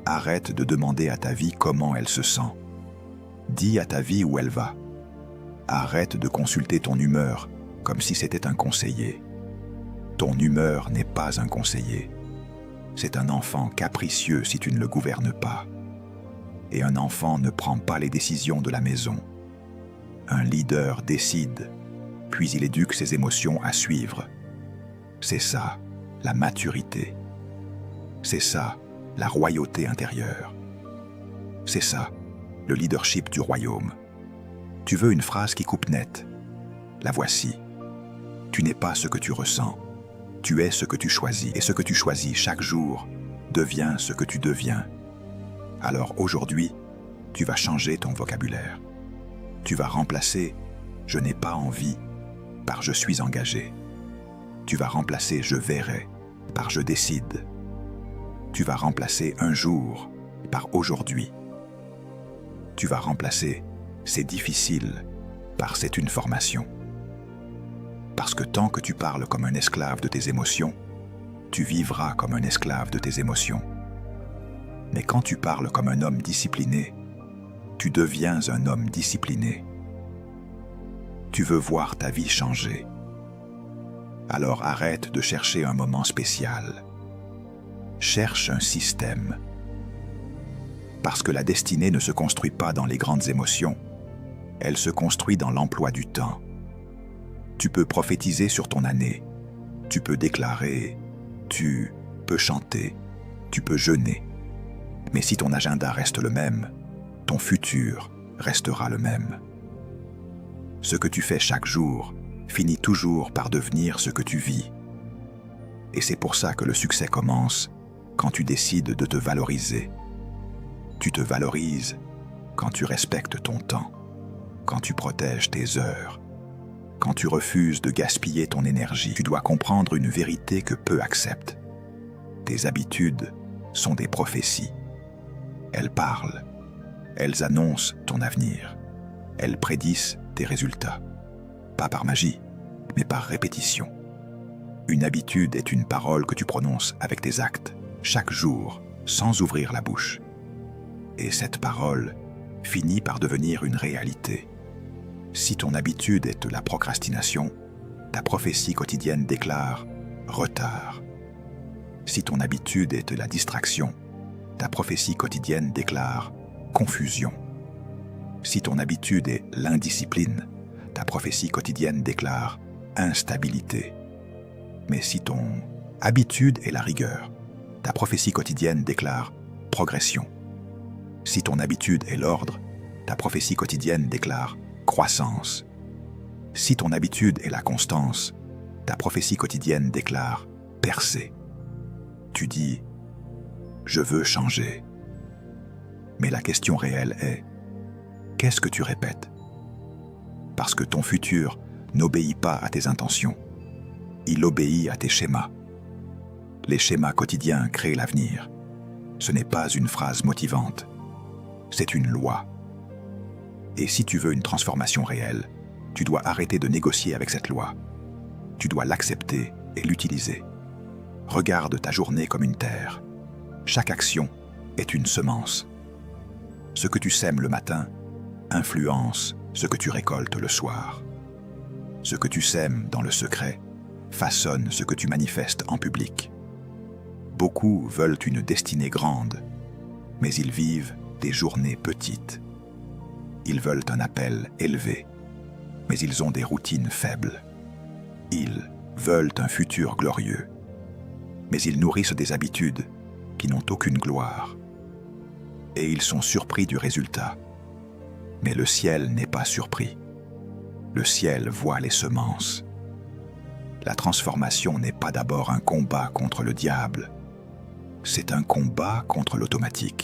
Arrête de demander à ta vie comment elle se sent. Dis à ta vie où elle va. Arrête de consulter ton humeur comme si c'était un conseiller. Ton humeur n'est pas un conseiller. C'est un enfant capricieux si tu ne le gouvernes pas. Et un enfant ne prend pas les décisions de la maison. Un leader décide, puis il éduque ses émotions à suivre. C'est ça, la maturité. C'est ça, la royauté intérieure. C'est ça, le leadership du royaume. Tu veux une phrase qui coupe net. La voici. Tu n'es pas ce que tu ressens. Tu es ce que tu choisis. Et ce que tu choisis chaque jour devient ce que tu deviens. Alors aujourd'hui, tu vas changer ton vocabulaire. Tu vas remplacer « je n'ai pas envie » par « je suis engagé ». Tu vas remplacer « je verrai » par « je décide ». Tu vas remplacer « un jour » par « aujourd'hui ». Tu vas remplacer « c'est difficile » par « c'est une formation ». Parce que tant que tu parles comme un esclave de tes émotions, tu vivras comme un esclave de tes émotions. Mais quand tu parles comme un homme discipliné, tu deviens un homme discipliné. Tu veux voir ta vie changer. Alors arrête de chercher un moment spécial. Cherche un système. Parce que la destinée ne se construit pas dans les grandes émotions, elle se construit dans l'emploi du temps. Tu peux prophétiser sur ton année, tu peux déclarer, tu peux chanter, tu peux jeûner. Mais si ton agenda reste le même, ton futur restera le même. Ce que tu fais chaque jour finit toujours par devenir ce que tu vis. Et c'est pour ça que le succès commence quand tu décides de te valoriser. Tu te valorises quand tu respectes ton temps, quand tu protèges tes heures, quand tu refuses de gaspiller ton énergie. Tu dois comprendre une vérité que peu acceptent. Tes habitudes sont des prophéties. Elles parlent, elles annoncent ton avenir, elles prédisent tes résultats. Pas par magie, mais par répétition. Une habitude est une parole que tu prononces avec tes actes, chaque jour, sans ouvrir la bouche. Et cette parole finit par devenir une réalité. Si ton habitude est la procrastination, ta prophétie quotidienne déclare « retard ». Si ton habitude est la distraction, ta prophétie quotidienne déclare « confusion ». Si ton habitude est l'indiscipline, ta prophétie quotidienne déclare « instabilité ». Mais si ton habitude est la rigueur, ta prophétie quotidienne déclare « progression ». Si ton habitude est l'ordre, ta prophétie quotidienne déclare « croissance ». Si ton habitude est la constance, ta prophétie quotidienne déclare « percée ». Tu dis « je veux changer ». Mais la question réelle est « qu'est-ce que tu répètes ?» Parce que ton futur n'obéit pas à tes intentions, il obéit à tes schémas. Les schémas quotidiens créent l'avenir. Ce n'est pas une phrase motivante, c'est une loi. Et si tu veux une transformation réelle, tu dois arrêter de négocier avec cette loi. Tu dois l'accepter et l'utiliser. Regarde ta journée comme une terre. Chaque action est une semence. Ce que tu sèmes le matin influence ce que tu récoltes le soir. Ce que tu sèmes dans le secret façonne ce que tu manifestes en public. Beaucoup veulent une destinée grande, mais ils vivent des journées petites. Ils veulent un appel élevé, mais ils ont des routines faibles. Ils veulent un futur glorieux, mais ils nourrissent des habitudes qui n'ont aucune gloire. Et ils sont surpris du résultat. Mais le ciel n'est pas surpris. Le ciel voit les semences. La transformation n'est pas d'abord un combat contre le diable, c'est un combat contre l'automatique.